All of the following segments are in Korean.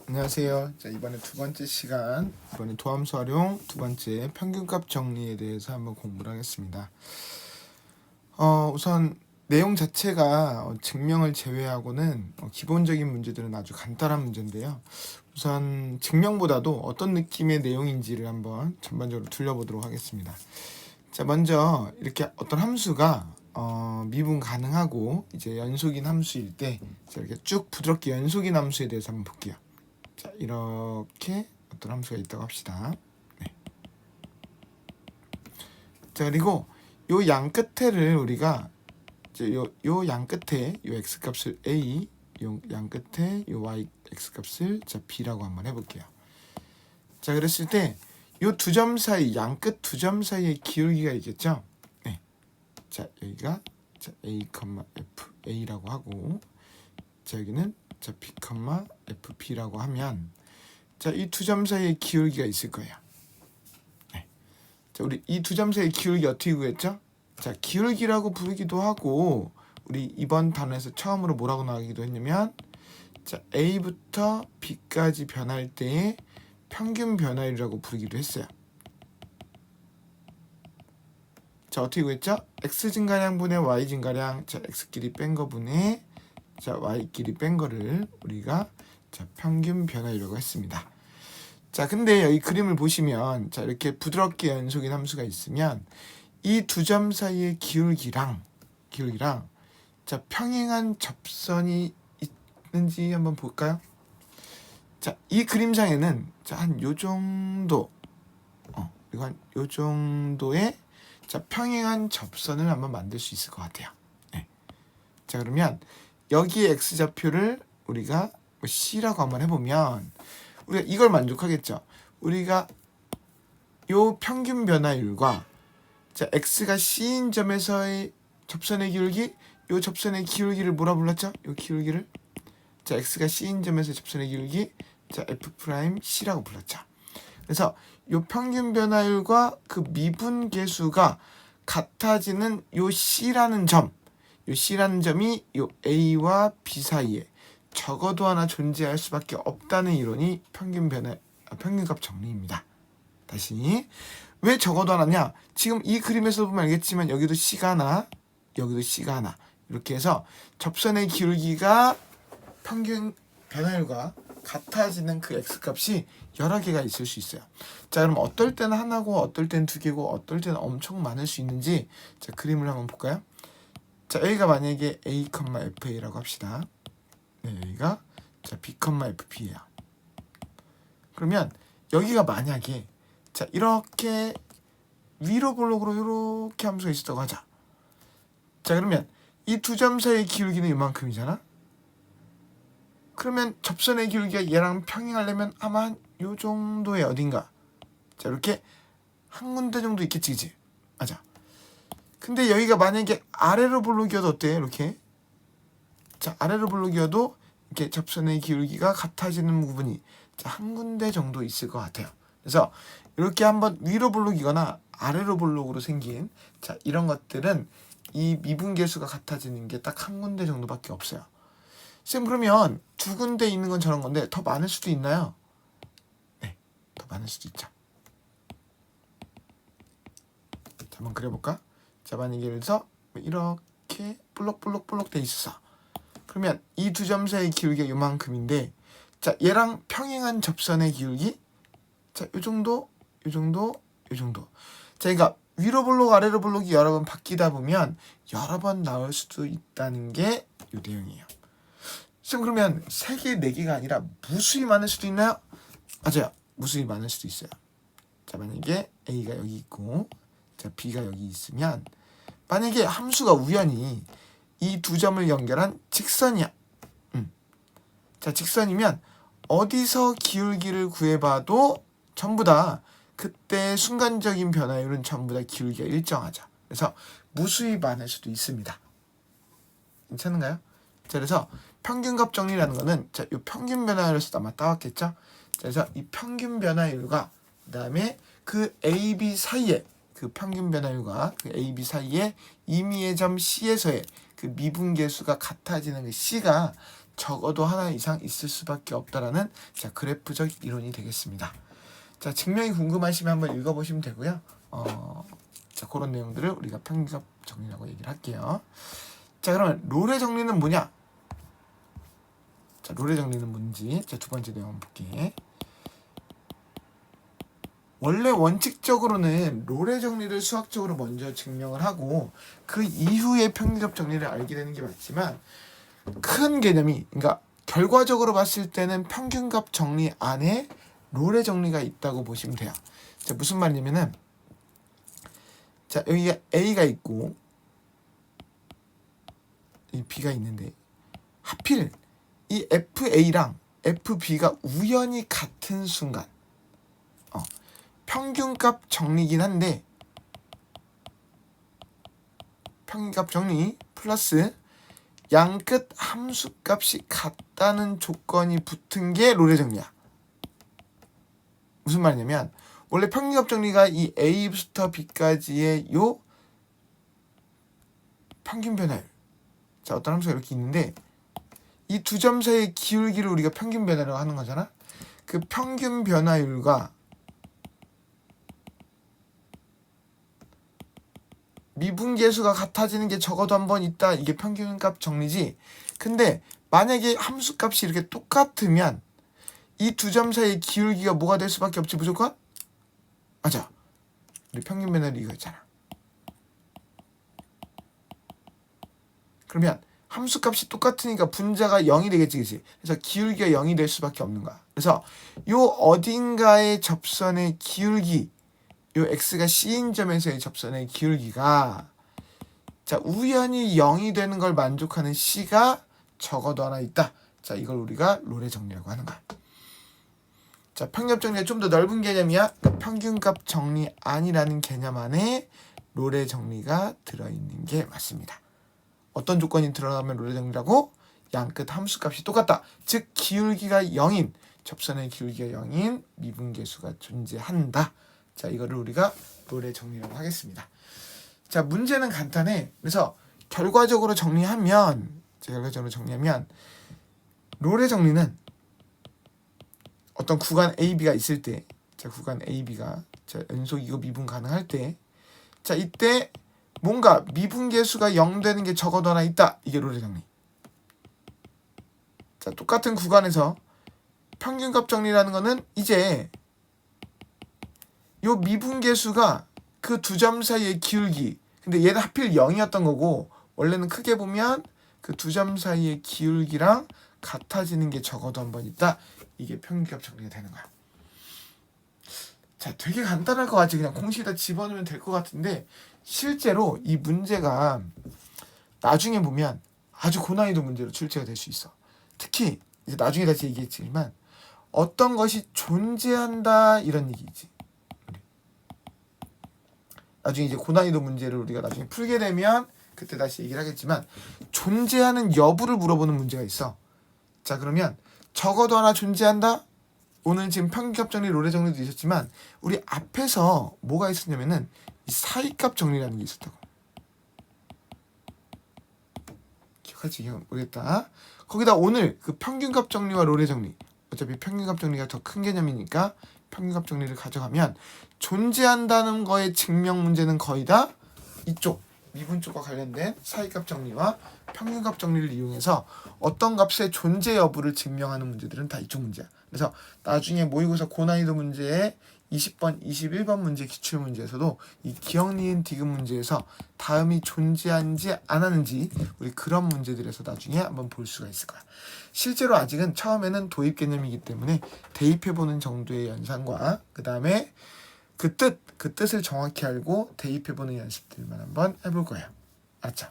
안녕하세요. 자, 이번에 두 번째 시간, 이번에 도함수 활용 두 번째 평균값 정리에 대해서 한번 공부를 하겠습니다. 우선 내용 자체가 증명을 제외하고는 기본적인 문제들은 아주 간단한 문제인데요. 우선 증명보다도 어떤 느낌의 내용인지를 한번 전반적으로 둘러보도록 하겠습니다. 자, 먼저 이렇게 어떤 함수가 미분 가능하고 이제 연속인 함수일 때 이렇게 쭉 부드럽게 연속인 함수에 대해서 한번 볼게요. 자, 이렇게 어떤 함수가 있다고 합시다. 네. 자, 그리고 요 양 끝에를 우리가 이제 요 양 끝에 요 x 값을 a, 요 양 끝에 요 y x 값을 자 b라고 한번 해볼게요. 자, 그랬을 때 요 두 점 사이, 양 끝 두 점 사이에 기울기가 있겠죠. 네. 자, 여기가 자 a, f a라고 하고, 자 여기는 자 b, f b라고 하면 자 이 두 점 사이에 기울기가 있을 거예요. 네. 자, 우리 이 두 점 사이의 기울기 어떻게 구했죠? 자, 기울기라고 부르기도 하고, 우리 이번 단원에서 처음으로 뭐라고 나오기도 했냐면, 자 a부터 b까지 변할 때의 평균 변화율이라고 부르기도 했어요. 자, 어떻게 구했죠? x 증가량 분의 y 증가량, 자 x끼리 뺀 거 분의 자 y끼리 뺀 거를 우리가 자 평균 변화율이라고 했습니다. 자, 근데 여기 그림을 보시면 자 이렇게 부드럽게 연속인 함수가 있으면 이 두 점 사이의 기울기랑 자 평행한 접선이 있는지 한번 볼까요? 자, 이 그림상에는 자 한 요 정도 이거 한 요 정도의 자 평행한 접선을 한번 만들 수 있을 것 같아요. 네. 자, 그러면 여기에 x좌표를 우리가 c라고 한번 해보면 우리가 이걸 만족하겠죠. 우리가 요 평균 변화율과 자 x가 c인 점에서의 접선의 기울기, 요 접선의 기울기를 뭐라 불렀죠? 요 기울기를 자 x가 c인 점에서의 접선의 기울기 자 f'c라고 불렀죠. 그래서 요 평균 변화율과 그 미분 계수가 같아지는 요 c라는 점, 요 c라는 점이 요 a와 b 사이에 적어도 하나 존재할 수밖에 없다는 이론이 평균값 정리입니다. 다시, 왜 적어도 하나냐? 지금 이 그림에서 보면 알겠지만 여기도 c가 하나, 여기도 c가 하나, 이렇게 해서 접선의 기울기가 평균 변화율과 같아지는 그 x값이 여러 개가 있을 수 있어요. 자, 그럼 어떨 때는 하나고 어떨 때는 두 개고 어떨 때는 엄청 많을 수 있는지 자 그림을 한번 볼까요? 자, 여기가 만약에 a, fa라고 합시다. 네, 여기가 자 b, fp예요. 그러면 여기가 만약에 자 이렇게 위로 볼록으로 이렇게 함수가 있었다고 하자. 자, 그러면 이 두 점 사이의 기울기는 이만큼이잖아. 그러면 접선의 기울기가 얘랑 평행하려면 아마 한 요 정도의 어딘가 자 이렇게 한 군데 정도 있겠지, 그치? 맞아. 근데 여기가 만약에 아래로 볼록이어도 어때요? 이렇게 자 아래로 볼록이어도 이렇게 접선의 기울기가 같아지는 부분이 자 한 군데 정도 있을 것 같아요. 그래서 이렇게 한번 위로 볼록이거나 아래로 볼록으로 생긴 자 이런 것들은 이 미분계수가 같아지는 게 딱 한 군데 정도밖에 없어요. 쌤, 그러면 두 군데 있는 건 저런 건데 더 많을 수도 있나요? 네, 더 많을 수도 있죠. 자, 한번 그려볼까? 자, 만약에 예를 들어서 이렇게 볼록볼록 돼 있었어. 그러면 이 두 점 사이의 기울기가 요만큼인데 자 얘랑 평행한 접선의 기울기 자 요정도 자 그러니까 위로 볼록 아래로 볼록이 여러 번 바뀌다 보면 여러 번 나올 수도 있다는 게 요 내용이에요. 쌤, 그러면 3개, 4개가 아니라 무수히 많을 수도 있나요? 맞아요. 무수히 많을 수도 있어요. 자, 만약에 a가 여기 있고 자 b가 여기 있으면 만약에 함수가 우연히 이 두 점을 연결한 직선이야. 자, 직선이면 어디서 기울기를 구해봐도 전부 다 그때 순간적인 변화율은 전부 다 기울기가 일정하죠. 그래서 무수히 많을 수도 있습니다. 괜찮은가요? 자, 그래서 평균값 정리라는 거는 자, 이 평균 변화율에서 아마 따왔겠죠? 자, 그래서 이 평균 변화율과 그다음에 그 AB 사이에 그 평균 변화율과 그 AB 사이에 임의의 점 C에서의 그 미분계수가 같아지는 그 C가 적어도 하나 이상 있을 수밖에 없다라는 자 그래프적 이론이 되겠습니다. 자 증명이 궁금하시면 한번 읽어보시면 되고요. 자 그런 내용들을 우리가 평균값 정리라고 얘기를 할게요. 자 그러면 롤의 정리는 뭐냐? 자 롤의 정리는 뭔지 자 두 번째 내용 볼게. 원래 원칙적으로는 롤의 정리를 수학적으로 먼저 증명을 하고 그 이후에 평균값 정리를 알게 되는 게 맞지만 큰 개념이 그러니까 결과적으로 봤을 때는 평균값 정리 안에 롤의 정리가 있다고 보시면 돼요. 자 무슨 말이냐면은 자 여기가 A가 있고 이 B가 있는데 하필 이 FA랑 FB가 우연히 같은 순간 평균값 정리긴 한데 평균값 정리 플러스 양끝 함수값이 같다는 조건이 붙은 게 롤의 정리야. 무슨 말이냐면 원래 평균값 정리가 이 A부터 B까지의 요 평균 변화율 자 어떤 함수가 이렇게 있는데 이 두 점 사이의 기울기를 우리가 평균 변화라고 하는 거잖아. 그 평균 변화율과 미분계수가 같아지는 게 적어도 한 번 있다. 이게 평균값 정리지. 근데 만약에 함수값이 이렇게 똑같으면 이 두 점 사이의 기울기가 뭐가 될 수밖에 없지 무조건? 맞아. 우리 평균 변화율 이거 있잖아. 그러면 함수값이 똑같으니까 분자가 0이 되겠지, 그치? 그래서 기울기가 0이 될 수밖에 없는 거야. 그래서 요 어딘가의 접선의 기울기 요 x가 c인 점에서의 접선의 기울기가 자 우연히 0이 되는 걸 만족하는 c가 적어도 하나 있다. 자 이걸 우리가 롤의 정리라고 하는 거야. 자 평균값 정리가 좀 더 넓은 개념이야. 평균값 정리 아니라는 개념 안에 롤의 정리가 들어있는 게 맞습니다. 어떤 조건이 들어가면 롤의 정리라고? 양끝 함수값이 똑같다. 즉 기울기가 0인 접선의 기울기가 0인 미분계수가 존재한다. 자 이거를 우리가 롤의 정리라고 하겠습니다. 자 문제는 간단해. 그래서 결과적으로 정리하면 롤의 정리는 어떤 구간 AB가 있을 때 자 구간 AB가 자 연속이고 미분 가능할 때 자 이때 뭔가 미분계수가 0 되는 게 적어도 하나 있다. 이게 롤의 정리. 자 똑같은 구간에서 평균값 정리라는 거는 이제 요 미분계수가 그 두 점 사이의 기울기 근데 얘는 하필 0이었던 거고 원래는 크게 보면 그 두 점 사이의 기울기랑 같아지는 게 적어도 한 번 있다. 이게 평균값 정리가 되는 거야. 자 되게 간단할 것 같지. 그냥 공식에다 집어넣으면 될 것 같은데 실제로 이 문제가 나중에 보면 아주 고난이도 문제로 출제가 될 수 있어. 특히 이제 나중에 다시 얘기했지만 어떤 것이 존재한다 이런 얘기지. 나중에 이제 고난이도 문제를 우리가 나중에 풀게 되면 그때 다시 얘기를 하겠지만 존재하는 여부를 물어보는 문제가 있어. 자 그러면 적어도 하나 존재한다? 오늘 지금 평균값 정리, 롤의 정리도 있었지만 우리 앞에서 뭐가 있었냐면은 이 사이값 정리라는 게 있었다고. 기억할지 모르겠다. 거기다 오늘 그 평균값 정리와 롤의 정리 어차피 평균값 정리가 더 큰 개념이니까 평균값 정리를 가져가면 존재한다는 거의 증명 문제는 거의 다 이쪽 미분 쪽과 관련된 사이값 정리와 평균값 정리를 이용해서 어떤 값의 존재 여부를 증명하는 문제들은 다 이쪽 문제야. 그래서 나중에 모의고사 고난이도 문제에 20번, 21번 문제 기출문제에서도 이 기억, 니은, 디귿 문제에서 다음이 존재하는지 안 하는지 우리 그런 문제들에서 나중에 한번 볼 수가 있을 거야. 실제로 아직은 처음에는 도입 개념이기 때문에 대입해보는 정도의 연산과 그 다음에 그 뜻을 정확히 알고 대입해보는 연습들만 한번 해볼 거예요. 알았죠?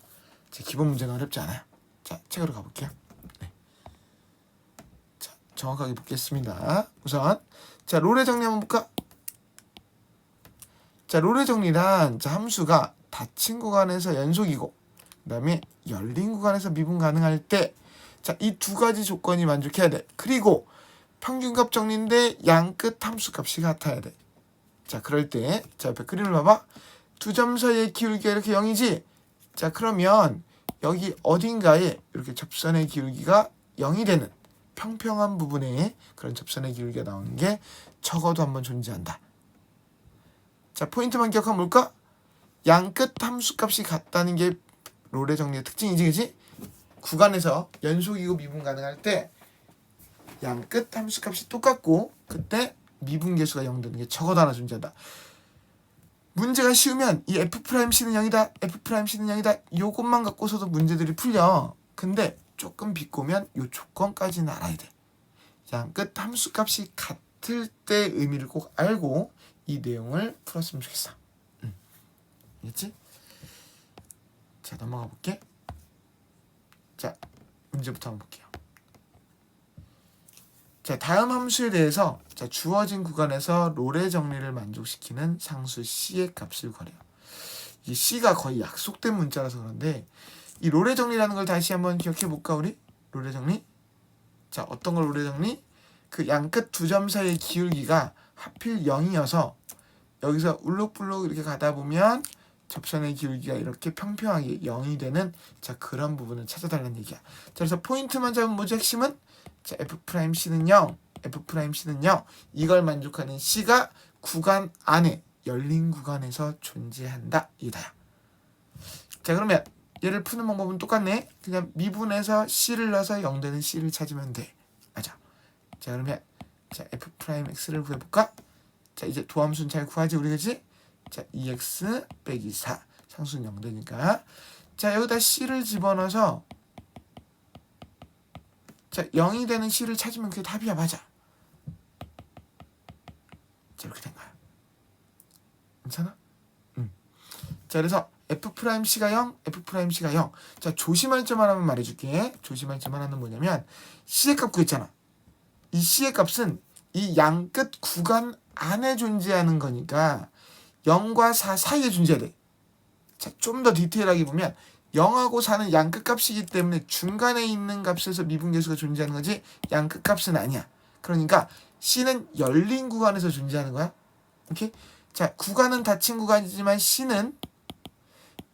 제 기본 문제는 어렵지 않아요. 자, 책으로 가볼게요. 네. 자, 정확하게 보겠습니다. 우선 자 롤의 정리 한번 볼까? 자 롤의 정리란 자 함수가 닫힌 구간에서 연속이고 그 다음에 열린 구간에서 미분 가능할 때 자 이 두 가지 조건이 만족해야 돼. 그리고 평균값 정리인데 양끝 함수값이 같아야 돼. 자 그럴 때 자 옆에 그림을 봐봐. 두 점 사이의 기울기가 이렇게 0이지. 자 그러면 여기 어딘가에 이렇게 접선의 기울기가 0이 되는 평평한 부분에 그런 접선의 기울기가 나오는 게 적어도 한번 존재한다. 자, 포인트만 기억하면 뭘까? 양끝 함수값이 같다는 게 롤의 정리의 특징이지, 그지? 구간에서 연속이고 미분 가능할 때 양끝 함수값이 똑같고 그때 미분계수가 0 되는 게 적어도 하나 존재한다. 문제가 쉬우면 이 F'C는 0이다, F'C는 0이다 요것만 갖고서도 문제들이 풀려. 근데 조금 비꼬면 요 조건까지는 알아야 돼. 양끝 함수값이 같을 때 의미를 꼭 알고 이 내용을 풀었으면 좋겠어. 알겠지? 자, 넘어가 볼게. 자, 문제부터 한번 볼게요. 자, 다음 함수에 대해서 자, 주어진 구간에서 롤의 정리를 만족시키는 상수 C의 값을 구하래요. 이 C가 거의 약속된 문자라서 그런데 이 롤의 정리라는 걸 다시 한번 기억해 볼까 우리? 롤의 정리? 자, 어떤 걸 롤의 정리? 그 양끝 두 점 사이의 기울기가 하필 0이어서 여기서 울룩불룩 이렇게 가다 보면 접선의 기울기가 이렇게 평평하게 0이 되는 자, 그런 부분을 찾아달라는 얘기야. 자, 그래서 포인트만 잡으면 뭐지 핵심은? 자, F'C는 0, F'C는 0 이걸 만족하는 C가 구간 안에 열린 구간에서 존재한다. 이다야. 자, 그러면 얘를 푸는 방법은 똑같네. 그냥 미분해서 C를 넣어서 0 되는 C를 찾으면 돼. 맞아. 자, 그러면 자, F'X를 구해볼까? 자, 이제 도함수는 잘 구하지 우리 그지? 자, 2x 빼기 4 상수는 0 되니까 자, 여기다 C를 집어넣어서 자, 0이 되는 C를 찾으면 그게 답이야. 맞아. 자, 이렇게 된 거야. 괜찮아? 자, 그래서 F'C가 0, F'C가 0. 자, 조심할 점 하나만 말해줄게. 조심할 점 하나는 뭐냐면 C의 값 구했잖아. 이 C의 값은 이 양끝 구간 안에 존재하는 거니까 0과 4 사이에 존재해야 돼. 자, 좀 더 디테일하게 보면 0하고 4는 양끝 값이기 때문에 중간에 있는 값에서 미분계수가 존재하는 거지 양끝 값은 아니야. 그러니까 C는 열린 구간에서 존재하는 거야. 오케이? 자, 구간은 닫힌 구간이지만 C는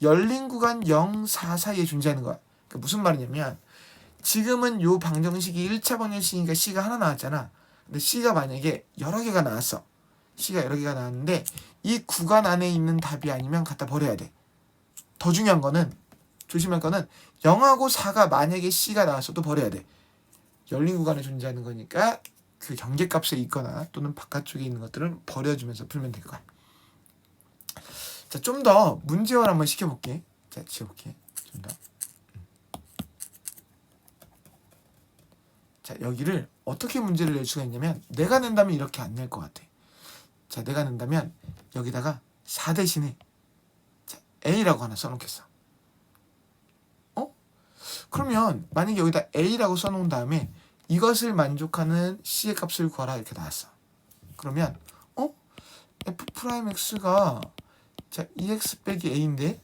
열린 구간 0, 4 사이에 존재하는 거야. 그러니까 무슨 말이냐면 지금은 요 방정식이 1차 방정식이니까 C가 하나 나왔잖아. 근데 C가 만약에 여러 개가 나왔어. C가 여러 개가 나왔는데 이 구간 안에 있는 답이 아니면 갖다 버려야 돼. 더 중요한 거는 조심할 거는 0하고 4가 만약에 C가 나왔어도 버려야 돼. 열린 구간에 존재하는 거니까 그 경계값에 있거나 또는 바깥쪽에 있는 것들은 버려주면서 풀면 될 거야. 자, 좀 더 문제화를 한번 시켜볼게. 자, 지워볼게. 좀 더. 자, 여기를 어떻게 문제를 낼 수가 있냐면 내가 낸다면 이렇게 안 낼 것 같아. 자, 내가 낸다면 여기다가 4 대신에 자, A라고 하나 써놓겠어. 그러면 만약에 여기다 A라고 써놓은 다음에 이것을 만족하는 C의 값을 구하라 이렇게 나왔어. 그러면 F'X가 자 2x 빼기 A인데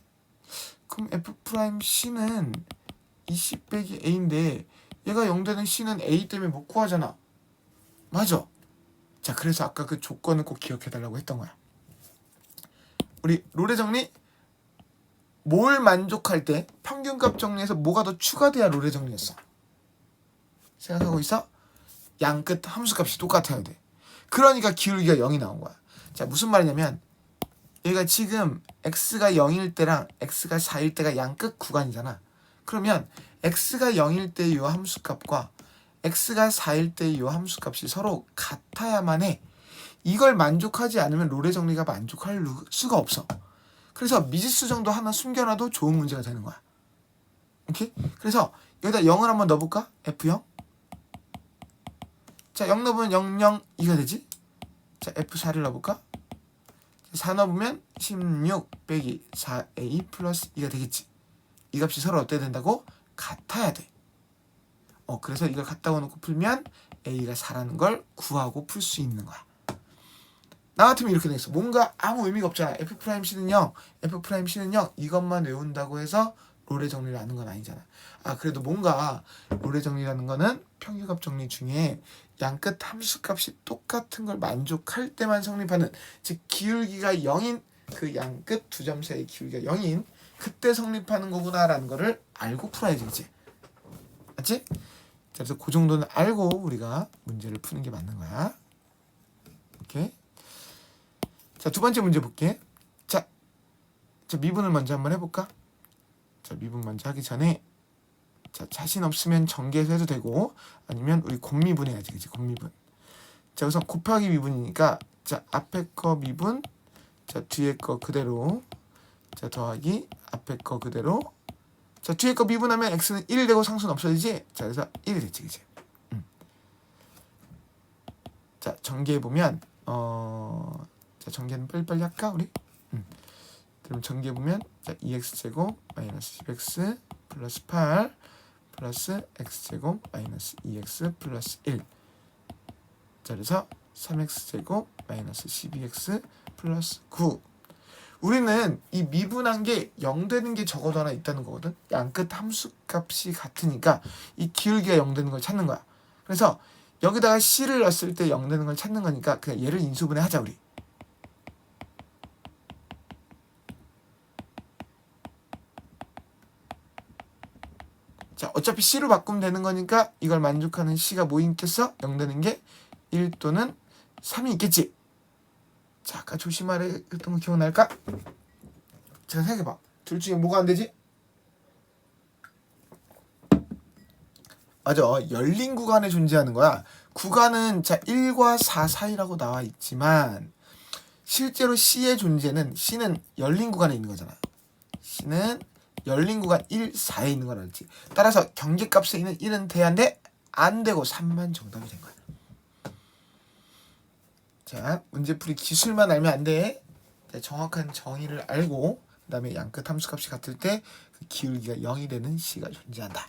그럼 F'C는 20 빼기 A인데 얘가 0 되는 C는 A 때문에 못 구하잖아. 맞아. 자, 그래서 아까 그 조건을 꼭 기억해달라고 했던 거야. 우리 롤의 정리 뭘 만족할 때 평균값 정리해서 뭐가 더 추가돼야 롤의 정리였어. 생각하고 있어? 양끝 함수값이 똑같아야 돼. 그러니까 기울기가 0이 나온 거야. 자, 무슨 말이냐면 얘가 지금 x가 0일 때랑 x가 4일 때가 양끝 구간이잖아. 그러면 x가 0일 때의 이 함수값과 x가 4일 때의 이 함수값이 서로 같아야만 해. 이걸 만족하지 않으면 롤의 정리가 만족할 수가 없어. 그래서 미지수 정도 하나 숨겨놔도 좋은 문제가 되는 거야. 오케이? 그래서 여기다 0을 한번 넣어볼까? F0. 자, 0 넣으면 0, 0, 2가 되지? 자, F4를 넣어볼까? 4 넣으면 16 빼기 4A 플러스 2가 되겠지. 이 값이 서로 어때야 된다고? 같아야 돼. 그래서 이걸 갖다가 놓고 풀면 A가 4라는 걸 구하고 풀 수 있는 거야. 나 같으면 이렇게 되겠어. 뭔가 아무 의미가 없잖아. F'C는 0, F'C는 0 이것만 외운다고 해서 롤의 정리를 아는 건 아니잖아. 그래도 뭔가 롤의 정리라는 거는 평균값 정리 중에 양끝 함수값이 똑같은 걸 만족할 때만 성립하는, 즉 기울기가 0인 그 양끝 두 점 사이의 기울기가 0인 그때 성립하는 거구나라는 거를 알고 풀어야지. 그치? 맞지? 그래서 그 정도는 알고 우리가 문제를 푸는 게 맞는 거야. 오케이. 자, 두 번째 문제 볼게. 자, 미분을 먼저 한번 해볼까? 자, 미분 먼저 하기 전에 자, 자신 없으면 전개해서 해도 되고 아니면 우리 곱미분 해야지, 그치? 곱미분. 자, 우선 곱하기 미분이니까 자, 앞에 거 미분, 자, 뒤에 거 그대로, 자, 더하기 앞에 거 그대로. 자, 뒤에 거 미분하면 x는 1이 되고 상수는 없어지지? 자, 그래서 1이 됐지, 그치? 자, 전개해보면 자, 전개는 빨리빨리 할까, 우리? 그럼 전개해보면 자, 2x제곱 마이너스 10x 플러스 8 플러스 x제곱 마이너스 2x 플러스 1. 자, 그래서 3x제곱 마이너스 12x 플러스 9. 우리는 이 미분한 게 0 되는 게 적어도 하나 있다는 거거든. 양끝 함수값이 같으니까 이 기울기가 0 되는 걸 찾는 거야. 그래서 여기다가 c를 넣었을 때 0 되는 걸 찾는 거니까 그냥 얘를 인수분해 하자, 우리. 자, 어차피 c로 바꾸면 되는 거니까 이걸 만족하는 c가 뭐 있겠어? 0 되는 게 1 또는 3이 있겠지. 자, 아까 조심하래 했던 거 기억날까? 자, 생각해봐. 둘 중에 뭐가 안 되지? 맞아. 열린 구간에 존재하는 거야. 구간은 자 1과 4 사이라고 나와 있지만 실제로 C의 존재는 C는 열린 구간에 있는 거잖아. C는 열린 구간 1, 4에 있는 건 알지. 따라서 경계값에 있는 1은 돼야 돼? 안 되고 3만 정답이 된 거야. 자, 문제풀이 기술만 알면 안 돼. 자, 정확한 정의를 알고 그 다음에 양끝 함수값이 같을 때 그 기울기가 0이 되는 C가 존재한다.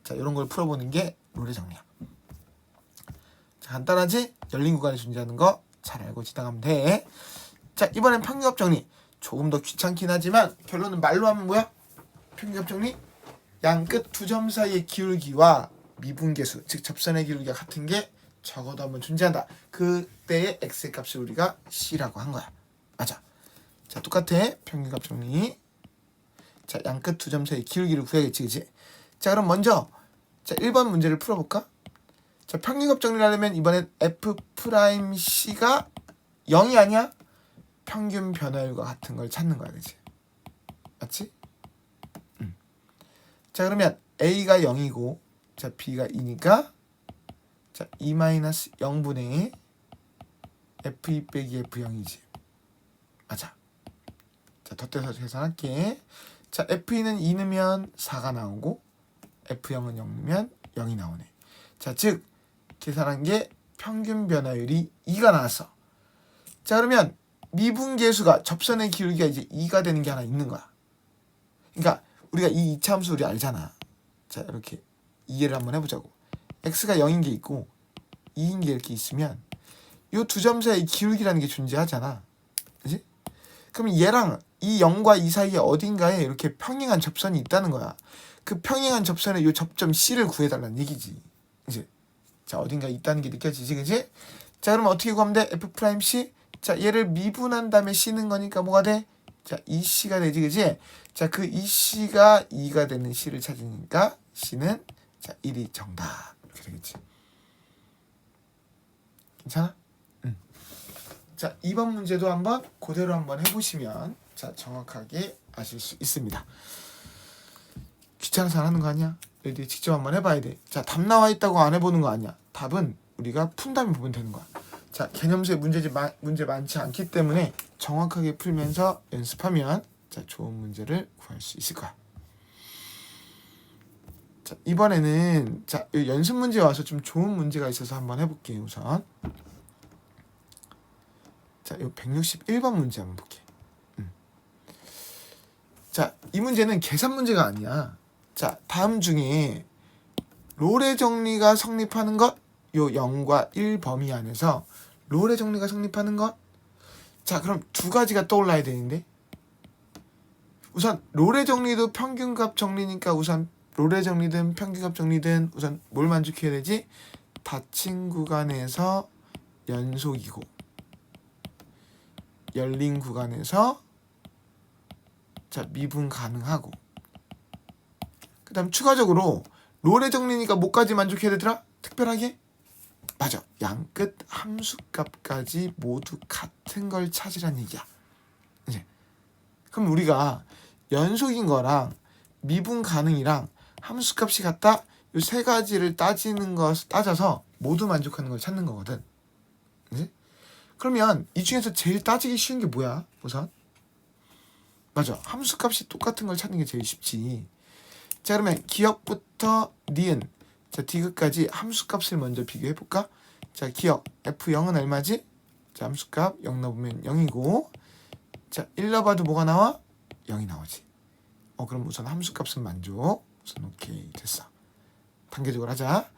자, 이런 걸 풀어보는 게 롤의 정리야. 자, 간단하지? 열린 구간에 존재하는 거 잘 알고 지나가면 돼. 자, 이번엔 평균값 정리. 조금 더 귀찮긴 하지만 결론은 말로 하면 뭐야? 평균값 정리? 양끝 두 점 사이의 기울기와 미분계수, 즉 접선의 기울기가 같은 게 적어도 한번 존재한다. 그때의 x의 값을 우리가 c라고 한 거야. 맞아. 자, 똑같아. 평균값 정리. 자, 양끝 두 점 사이의 기울기를 구해야겠지, 그치? 자, 그럼 먼저 자, 1번 문제를 풀어볼까? 자, 평균값 정리를 하려면 이번엔 f'c가 0이 아니야? 평균 변화율과 같은 걸 찾는 거야, 그치? 맞지? 자, 그러면 a가 0이고 자, b가 2니까 자, 2-0분의 f2 빼기 f0이지. 맞아. 자, 덧대서 계산할게. 자, f2는 2 넣으면 4가 나오고 f0은 0 넣으면 0이 나오네. 자, 즉 계산한 게 평균 변화율이 2가 나왔어. 자, 그러면 미분계수가 접선의 기울기가 이제 2가 되는 게 하나 있는 거야. 그러니까 우리가 이 이차함수 우리 알잖아. 자, 이렇게 이해를 한번 해보자고. x가 0인 게 있고 2인 게 이렇게 있으면 이 두 점 사이의 기울기라는 게 존재하잖아. 그지? 그럼 얘랑 이 0과 2 사이에 어딘가에 이렇게 평행한 접선이 있다는 거야. 그 평행한 접선의 이 접점 C를 구해달라는 얘기지. 이제 자, 어딘가 있다는 게 느껴지지, 그지? 자, 그럼 어떻게 구하면 돼? F'C. 자, 얘를 미분한 다음에 C는 거니까 뭐가 돼? 자, 2C가 되지, 그지? 자, 그 2C가 2가 되는 C를 찾으니까 C는 자, 1이 정답. 이렇게 되겠지. 괜찮아? 자, 2번 문제도 한번 그대로 한번 해보시면 자, 정확하게 아실 수 있습니다. 귀찮아서 안 하는 거 아니야? 너희들이 직접 한번 해봐야 돼. 자, 답 나와 있다고 안 해보는 거 아니야. 답은 우리가 푼 다음에 보면 되는 거야. 자, 개념수의 문제 많지 않기 때문에 정확하게 풀면서 연습하면 자, 좋은 문제를 구할 수 있을 거야. 자, 이번에는 자, 연습 문제에 와서 좀 좋은 문제가 있어서 한번 해볼게요. 우선 자, 이 161번 문제 한번 볼게. 자, 이 문제는 계산 문제가 아니야. 자, 다음 중에 롤의 정리가 성립하는 것, 요 0과 1 범위 안에서 롤의 정리가 성립하는 것. 자, 그럼 두 가지가 떠올라야 되는데 우선 롤의 정리도 평균값 정리니까 우선 롤의 정리든 평균값 정리든 우선 뭘 만족해야 되지? 닫힌 구간에서 연속이고 열린 구간에서 자, 미분 가능하고 그 다음 추가적으로 롤의 정리니까 뭐까지 만족해야 되더라? 특별하게? 맞아. 양끝 함수값까지 모두 같은 걸 찾으란 얘기야. 이제 그럼 우리가 연속인 거랑 미분 가능이랑 함수값이 같다 이 세 가지를 따져서 모두 만족하는 걸 찾는 거거든. 이제 그러면 이 중에서 제일 따지기 쉬운 게 뭐야? 우선 맞아. 함수값이 똑같은 걸 찾는 게 제일 쉽지. 자 그러면 기억부터 니은 자 디귿까지 함수값을 먼저 비교해 볼까? 자 기억 F0은 얼마지? 자 함수값 0 넣으면 0이고 자 1 넣어봐도 뭐가 나와? 0이 나오지. 그럼 우선 함수값은 만족. 우선 오케이 됐어. 단계적으로 하자.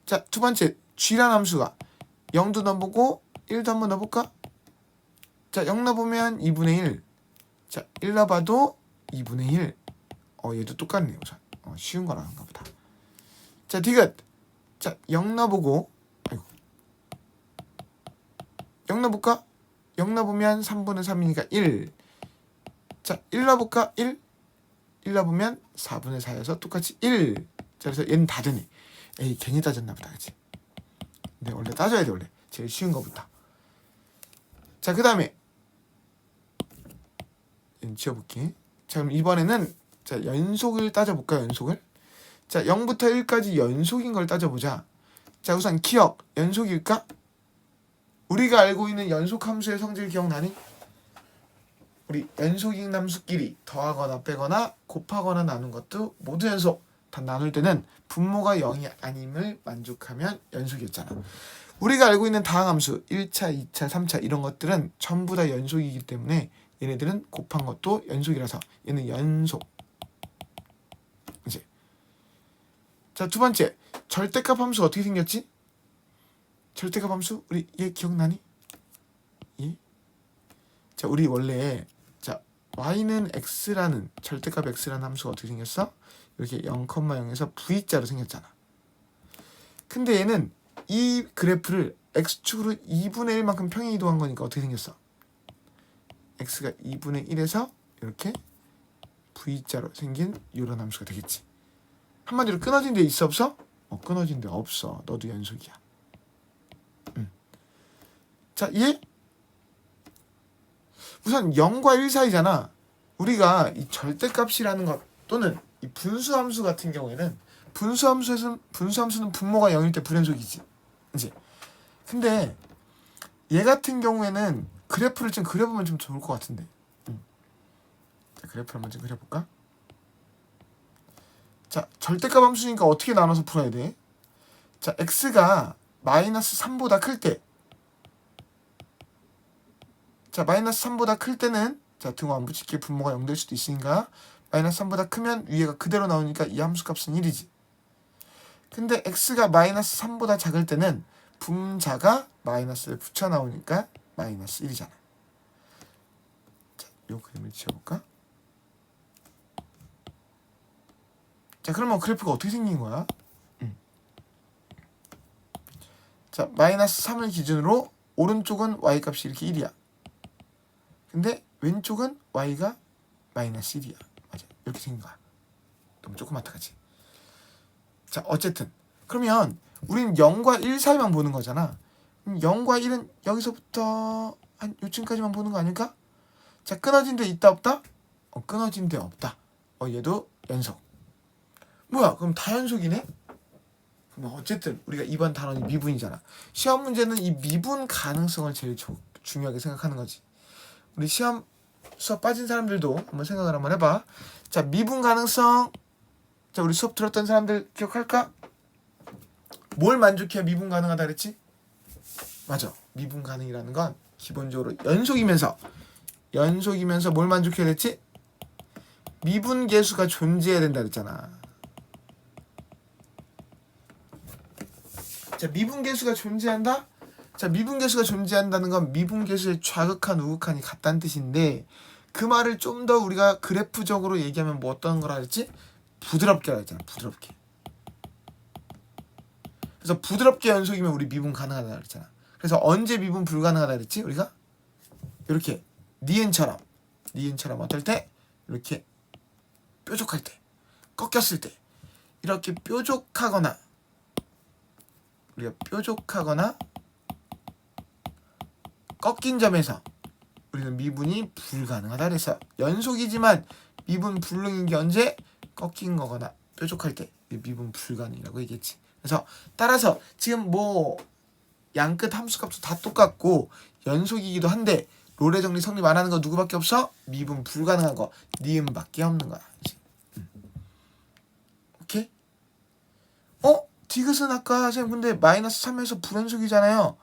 자 두 번째 G란 함수가 0도 넣어보고 1도 한번 넣어볼까? 자 0 넣어보면 2분의 1. 자 1 넣어봐도 2분의 1. 얘도 똑같네요. 우선 쉬운 거라 한가 보다. 자 디귿 자 0 넣어보고 아이고 0 넣어볼까? 0 넣어보면 3분의 3이니까 1. 자 1 넣어볼까? 1 넣어보면 4분의 4여서 똑같이 1. 자 그래서 얘는 다 되네. 에이 괜히 따졌나 보다. 그치? 근데 원래 따져야 돼. 원래 제일 쉬운 거부터. 자 그 다음에 지워볼게. 자 그럼 이번에는 자 연속을 따져볼까요? 연속을. 자 0부터 1까지 연속인 걸 따져보자. 자 우선 기억 연속일까? 우리가 알고 있는 연속 함수의 성질 기억나니? 우리 연속인 함수끼리 더하거나 빼거나 곱하거나 나눈 것도 모두 연속. 다 나눌 때는 분모가 0이 아님을 만족하면 연속이었잖아. 우리가 알고 있는 다항함수 1차, 2차, 3차 이런 것들은 전부 다 연속이기 때문에 얘네들은 곱한 것도 연속이라서 얘는 연속. 이제 자 두 번째 절대값 함수 어떻게 생겼지? 절대값 함수 우리 얘 기억나니? 예? 자 우리 원래 자 y는 x라는 절대값 x라는 함수가 어떻게 생겼어? 이렇게 0,0에서 v자로 생겼잖아. 근데 얘는 이 그래프를 x축으로 2분의 1만큼 평행 이동한 거니까 어떻게 생겼어? x가 2분의 1에서 이렇게 v자로 생긴 이런 함수가 되겠지. 한마디로 끊어진 데 있어 없어? 끊어진 데 없어. 너도 연속이야. 자, 얘 우선 0과 1 사이잖아. 우리가 이 절대값이라는 것 또는 이 분수함수 같은 경우에는 분수함수는 분모가 0일 때 불연속이지. 이제 근데 얘 같은 경우에는 그래프를 좀 그려보면 좀 좋을 것 같은데. 자, 그래프를 한번 좀 그려볼까? 자, 절대값 함수니까 어떻게 나눠서 풀어야 돼? 자, x가 마이너스 3보다 클 때. 자, 마이너스 3보다 클 때는 자, 등호 안 붙이게 분모가 0 될 수도 있으니까 마이너스 3보다 크면 위에가 그대로 나오니까 이 함수값은 1이지. 근데 x가 마이너스 3보다 작을 때는 분자가 마이너스를 붙여 나오니까 마이너스 1이잖아. 자, 요 그림을 지워볼까? 자, 그러면 그래프가 어떻게 생긴 거야? 자, 마이너스 3을 기준으로 오른쪽은 y값이 이렇게 1이야. 근데 왼쪽은 y가 마이너스 1이야. 맞아. 이렇게 생긴 거야. 너무 조그맣다, 그치? 자, 어쨌든 그러면 우리는 0과 1 사이만 보는 거잖아. 그럼 0과 1은 여기서부터 한 요쯤까지만 보는 거 아닐까? 자, 끊어진 데 있다 없다? 끊어진 데 없다. 얘도 연속. 뭐야? 그럼 다 연속이네? 그럼 어쨌든 우리가 이번 단원이 미분이잖아. 시험 문제는 이 미분 가능성을 제일 중요하게 생각하는 거지. 우리 시험 수업 빠진 사람들도 한번 생각을 한번 해봐. 자, 미분 가능성. 자, 우리 수업 들었던 사람들 기억할까? 뭘 만족해야 미분 가능하다 그랬지? 맞아. 미분 가능이라는 건 기본적으로 연속이면서 뭘 만족해야 됐지? 미분 계수가 존재해야 된다 그랬잖아. 자, 미분 계수가 존재한다? 자, 미분 계수가 존재한다는 건 미분 계수의 좌극한 우극한이 같다는 뜻인데 그 말을 좀 더 우리가 그래프적으로 얘기하면 뭐 어떤 거라 그랬지? 부드럽게라 했잖아. 부드럽게. 그래서 부드럽게 연속이면 우리 미분 가능하다 그랬잖아. 그래서 언제 미분 불가능하다 그랬지? 우리가 이렇게 니은처럼 어떨 때? 이렇게 뾰족할 때, 꺾였을 때 이렇게 뾰족하거나 우리가 뾰족하거나 꺾인 점에서 우리는 미분이 불가능하다 그래서 연속이지만 미분 불능인 게 언제? 꺾인 거거나 뾰족할 때 미분 불가능이라고 얘기했지. 그래서 따라서 지금 뭐 양끝 함수값도 다 똑같고 연속이기도 한데 롤의 정리 성립 안 하는 거 누구밖에 없어? 미분 불가능한 거 니은밖에 없는 거야. 오케이? 디귿은 아까 선생님 근데 마이너스 3에서 불연속이잖아요.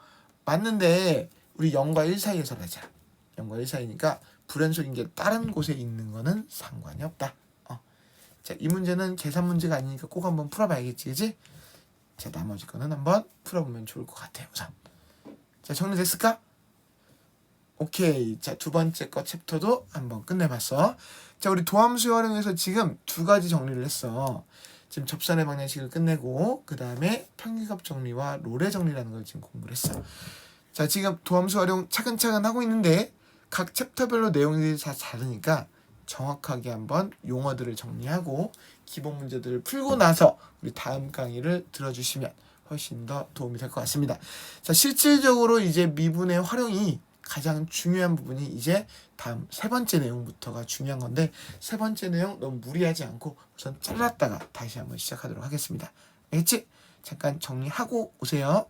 맞는데 우리 0과 1 사이에서 하자. 0과 1 사이니까 불연속인 게 다른 곳에 있는 거는 상관이 없다. 자, 이 문제는 계산 문제가 아니니까 꼭 한번 풀어봐야겠지, 그지? 자, 나머지 거는 한번 풀어보면 좋을 것 같아요. 우선. 자, 정리됐을까? 오케이. 자, 두 번째 거 챕터도 한번 끝내봤어. 자, 우리 도함수 활용해서 지금 두 가지 정리를 했어. 지금 접선의 방정식을 끝내고 그 다음에 평균값 정리와 롤의 정리라는 걸 지금 공부를 했어. 자, 지금 도함수 활용 차근차근 하고 있는데 각 챕터별로 내용들이 다 다르니까 정확하게 한번 용어들을 정리하고 기본 문제들을 풀고 나서 우리 다음 강의를 들어주시면 훨씬 더 도움이 될 것 같습니다. 자, 실질적으로 이제 미분의 활용이 가장 중요한 부분이 이제 다음 세 번째 내용부터가 중요한 건데 세 번째 내용 너무 무리하지 않고 우선 잘랐다가 다시 한번 시작하도록 하겠습니다. 알겠지? 잠깐 정리하고 오세요.